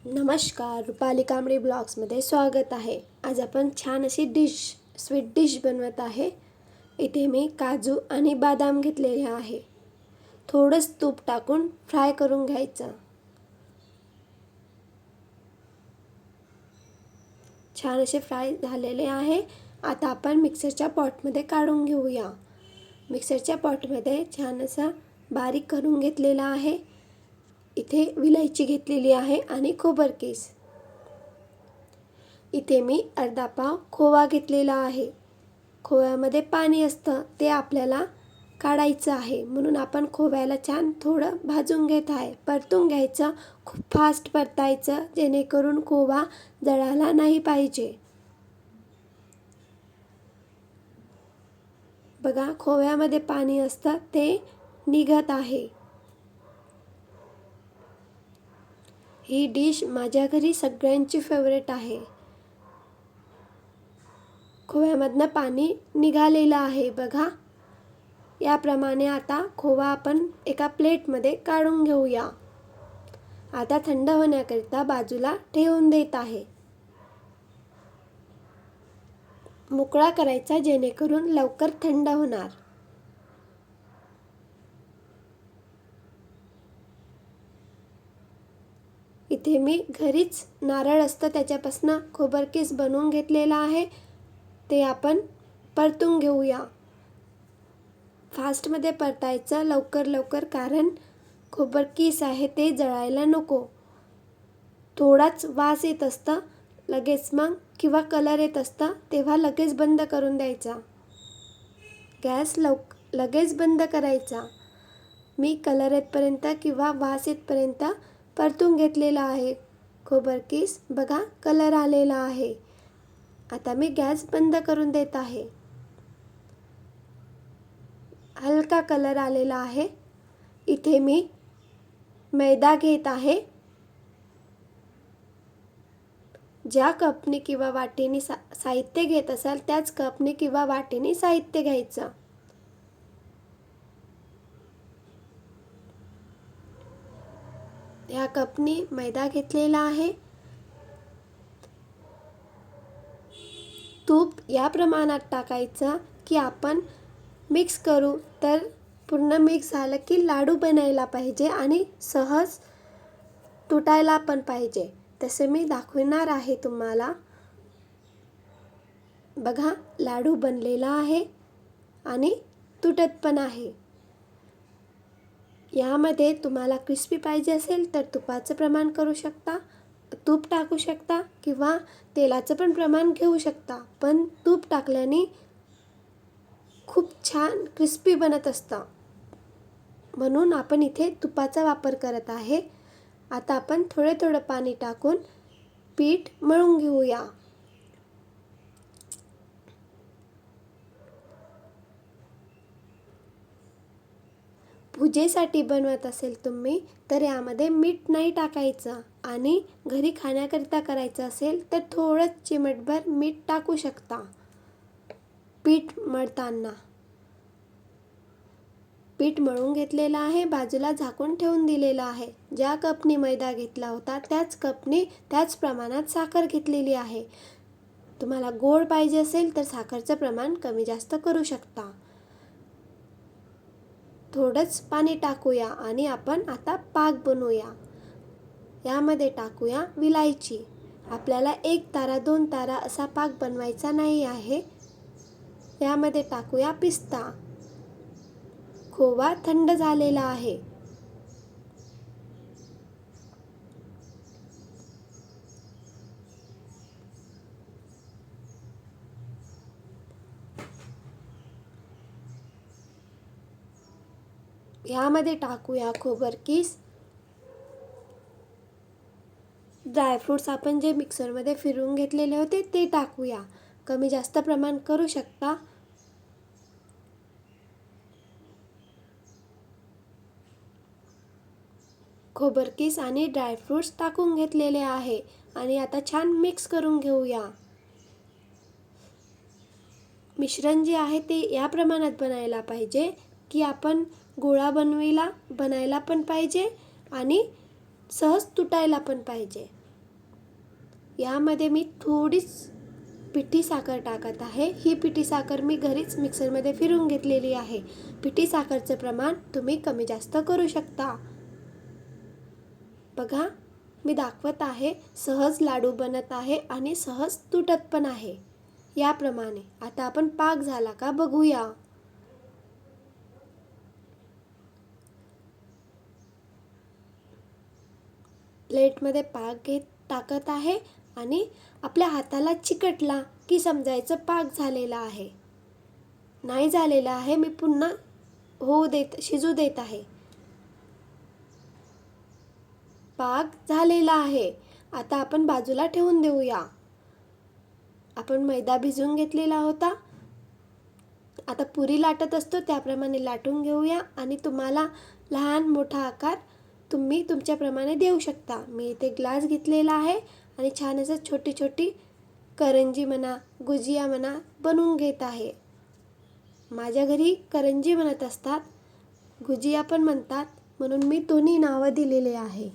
नमस्कार, रुपाली कांबळे ब्लॉग्समध्ये स्वागत आहे. आज आपण छान अशी स्वीट डिश बनवत आहे. इथे मी काजू आणि बदाम घेतलेले आहे. थोडंच तूप टाकून फ्राय करून घ्यायचं. छान असे फ्राय झालेले आहे. आता आपण मिक्सरच्या पॉटमध्ये काढून घेऊया. मिक्सरच्या पॉटमध्ये छान असा बारीक करून घेतलेला आहे. इथे विलायची घेतलेली आहे आणि खोबरकीस. इथे मी अर्धा पाव खोवा घेतलेला आहे. खोव्यामध्ये पाणी असतं, ते आपल्याला काढायचं आहे. म्हणून आपण खोव्याला छान थोडं भाजून घेत आहे. परतून घ्यायचं, खूप फास्ट परतायचं, जेणेकरून खोवा जळायला नाही पाहिजे. बघा, खोव्यामध्ये पाणी असतं, ते निघत आहे. ही डिश माझ्या घरी सगळ्यांची फेवरेट आहे. खोव्यामधनं पाणी निघालेलं आहे बघा. याप्रमाणे आता खोवा आपण एका प्लेटमध्ये काढून घेऊया. आता थंड होण्याकरिता बाजूला ठेवून देत आहे. मोकळा करायचा, जेणेकरून लवकर थंड होणार. इथे मी घरीच नारळ असतं त्याच्यापासून खोबरकीस बनवून घेतलेला आहे. ते आपण परतून घेऊया. फास्टमध्ये परतायचं लवकर, कारण खोबरकीस आहे ते जळायला नको. थोडाच वास येत असतं लगेच, मग किंवा कलर येत असतं तेव्हा लगेच बंद करून द्यायचा. गॅस लगेच बंद करायचा. मी कलर येतपर्यंत किंवा वास येतपर्यंत परतून घेतलेला आहे खोबरकीस. बघा, कलर आलेला आहे. आता मी गॅस बंद करून देत आहे. हलका कलर आलेला आहे. इथे मी मैदा घेत आहे. ज्या कपने किंवा वाटीने साहित्य घेत असाल त्याच कपने किंवा वाटीने साहित्य घ्यायचं. ह्या कपने मैदा घेतलेला आहे. तूप या प्रमाणात टाकायचं की आपण मिक्स करू, तर पूर्ण मिक्स झालं की लाडू बनायला पाहिजे आणि सहज तुटायला पण पाहिजे. तसे मी दाखवणार आहे तुम्हाला. बघा, लाडू बनलेला आहे आणि तुटत पण आहे. यामध्ये तुम्हाला क्रिस्पी पाहिजे असेल तर तुपाचं प्रमाण करू शकता, तूप टाकू शकता किंवा तेलाचं पण प्रमाण घेऊ शकता. पण तूप टाकल्याने खूप छान क्रिस्पी बनत असतं, म्हणून आपण इथे तुपाचा वापर करत आहे. आता आपण थोडं पाणी टाकून पीठ मळून घेऊया. पूजेसाठी बनवत असेल तुम्ही तर यामध्ये मीठ नाही टाकायचं, आणि घरी खाण्याकरिता करायचं असेल तर थोडं चिमटभर मीठ टाकू शकता. पीठ मळताना पीठ मळून घेतलेलं आहे. बाजूला झाकून ठेवून दिलेलं आहे. ज्या कपने मैदा घेतला होता त्याच कपने त्याच प्रमाणात साखर घेतलेली आहे. तुम्हाला गोड पाहिजे असेल तर साखरचं प्रमाण कमी जास्त करू शकता. थोडंच पाणी टाकूया आणि आपण आता पाक बनवूया. यामध्ये टाकूया विलायची. आपल्याला 1 तारा 2 तारा असा पाक बनवायचा नाही आहे. यामध्ये टाकूया पिस्ता. खोवा थंड झालेला आहे. यामध्ये टाकूया खोबरकीस. ड्रायफ्रूट्स आपण जे मिक्सरमध्ये फिरवून घेतलेले होते ते टाकूया. कमी जास्त प्रमाण करू शकता. खोबरकीस आणि ड्रायफ्रूट्स टाकून घेतलेले आहे आणि आता छान मिक्स करून घेऊया. मिश्रण जे आहे ते या प्रमाणात बनायला पाहिजे की आपण गोळा बनायला पण पाहिजे आणि सहज तुटायला पण पाहिजे. यामध्ये मी थोडीच पिठी साखर टाकत आहे. ही पिठी साखर मी घरीच मिक्सरमध्ये फिरवून घेतलेली आहे. पिठी साखरचं प्रमाण तुम्ही कमी जास्त करू शकता. बघा, मी दाखवत आहे, सहज लाडू बनत आहे आणि सहज तुटत पण आहे. याप्रमाणे आता आपण पाक झाला का बघूया. प्लेटमध्ये पाक टाकत आहे आणि आपल्या हाताला चिकटला की समजायचं पाक झालेला आहे. नाही झालेला आहे, मी पुन्हा शिजू देत आहे. पाक झालेला आहे. आता आपण बाजूला ठेवून देऊया. आपण मैदा भिजवून घेतलेला होता. आता पुरी लाटत असतो त्याप्रमाणे लाटून घेऊया आणि तुम्हाला लहान मोठा आकार तुम्ही तुमच्याप्रमाणे देऊ शकता. मी इथे ग्लास घेतलेला आहे आणि छान असं छोटी छोटी करंजी म्हणा, गुजिया म्हणा बनवून घेत आहे. माझ्या घरी करंजी म्हणत असतात, गुजिया पण म्हणतात, म्हणून मी दोन्ही नावं दिलेले आहे.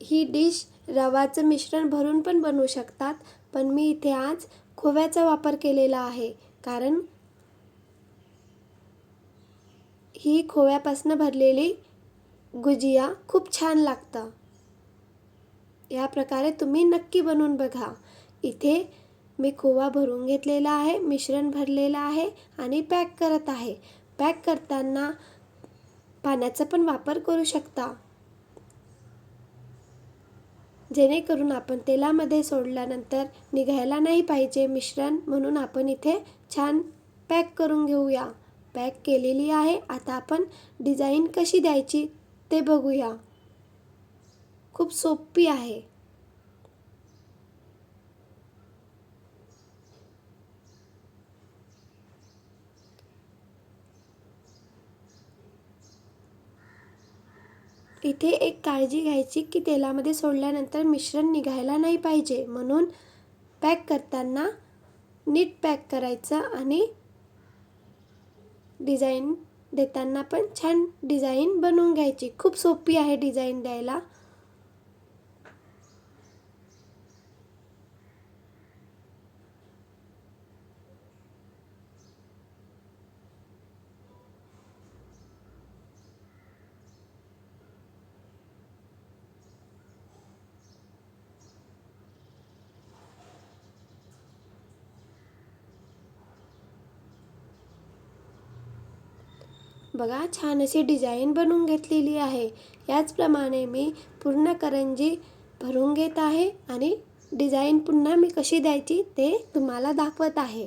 ही डिश रवाचं मिश्रण भरून पण बनवू शकतात, पण मी इथे आज खोव्याचा वापर केलेला आहे, कारण ही खोव्यापासून भरलेली गुजिया खूप छान लागतं. या प्रकारे तुम्ही नक्की बनवून बघा. इथे मी खोवा भरून घेतलेला आहे, मिश्रण भरलेलं आहे आणि पॅक करत आहे. पॅक करताना पाण्याचा पण वापर करू शकता, जेणेकरून आपण तेलामध्ये सोडल्यानंतर निघायला नाही पाहिजे मिश्रण, म्हणून आपण इथे छान पॅक करून घेऊया. पॅक केलेली आहे. आता आपण डिझाईन कशी द्यायची ते बघूया. खूप सोपी आहे. इथे एक काळजी घ्यायची की तेलामध्ये सोडल्यानंतर मिश्रण निघायला नाही पाहिजे, म्हणून पॅक करताना नीट पॅक करायचं आणि डिझाईन देताना पण छान डिझाईन बनवून घ्यायची. खूप सोपी आहे डिझाईन द्यायला. बघा, छान अशी डिझाईन बनवून घेतलेली आहे. याचप्रमाणे मी पूर्ण करंजी भरून घेत आहे आणि डिझाईन पुन्हा मी कशी द्यायची ते तुम्हाला दाखवत आहे,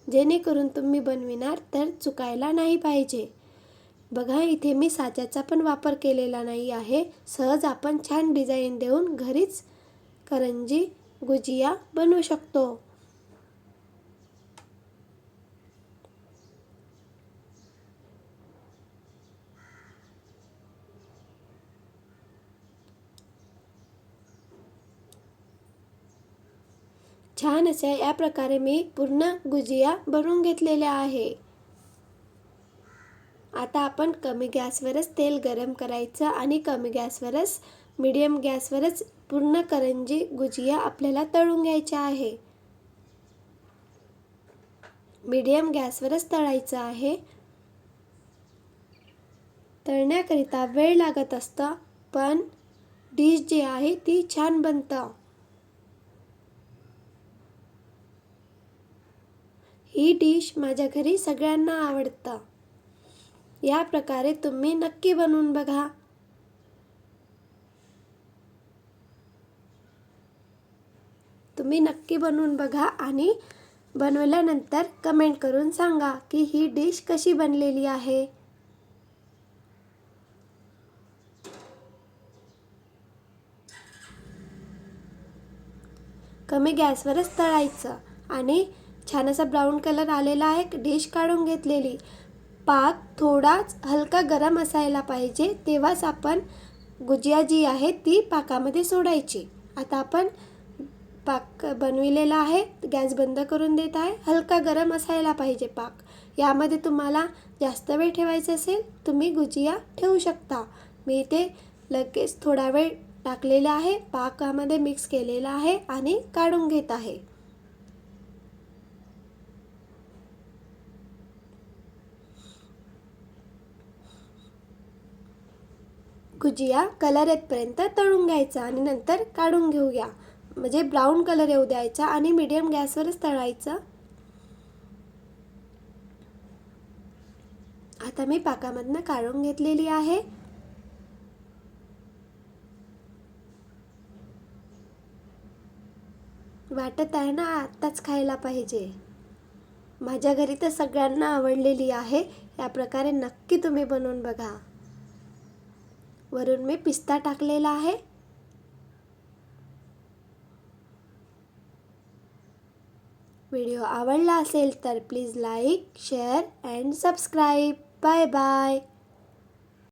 जेणेकरून तुम्ही बनविणार तर चुकायला नाही पाहिजे. बघा, इथे मी साच्याचा पण वापर केलेला नाही आहे. सहज आपण छान डिझाईन देऊन घरीच करंजी गुजिया बनवू शकतो. छान अशा या प्रकारे मी पूर्ण गुजिया बनवून घेतलेल्या आहे. आता आपण कमी गॅसवरच तेल गरम करायचं आणि कमी गॅसवरच मीडियम गॅसवरच पूर्ण करंजी गुजिया आपल्याला तळून घ्यायच्या आहे. मीडियम गॅसवरच तळायचं आहे. तळण्याकरिता वेळ लागत असतं, पण डिश जी आहे ती छान बनतं. ही डिश माझ्या घरी सगळ्यांना आवडतं. या प्रकारे तुम्ही नक्की बनवून बघा. तुम्ही नक्की बनवून बघा आणि बनवल्यानंतर कमेंट करून सांगा की ही डिश कशी बनलेली आहे. कमी गॅसवरच तळायचं आणि छान असा ब्राऊन कलर आलेला आहे. डिश काढून घेतलेली. पाक थोडाच हलका गरम असायला पाहिजे, तेव्हाच आपण गुजिया जी आहे ती पाकामध्ये सोडायची. आता आपण पाक बनविलेला आहे. गॅस बंद करून देत आहे. हलका गरम असायला पाहिजे पाक. यामध्ये तुम्हाला जास्त वेळ ठेवायचा असेल तुम्ही गुजिया ठेवू शकता. मी इथे लगेच थोडा वेळ टाकलेला आहे, पाकामध्ये मिक्स केलेला आहे आणि काढून घेत आहे. गुजिया कलर येतपर्यंत तळून घ्यायचा आणि नंतर काढून घेऊया. म्हणजे ब्राऊन कलर येऊ द्यायचा आणि मीडियम गॅसवरच तळायचं. आता मी पाकामधनं काढून घेतलेली आहे. वाटत आहे ना आत्ताच खायला पाहिजे. माझ्या घरी तर सगळ्यांना आवडलेली आहे. या प्रकारे नक्की तुम्ही बनवून बघा. वरून मी पिस्ता टाकलेला आहे. व्हिडिओ आवडला असेल तर please like, share and subscribe. Bye bye.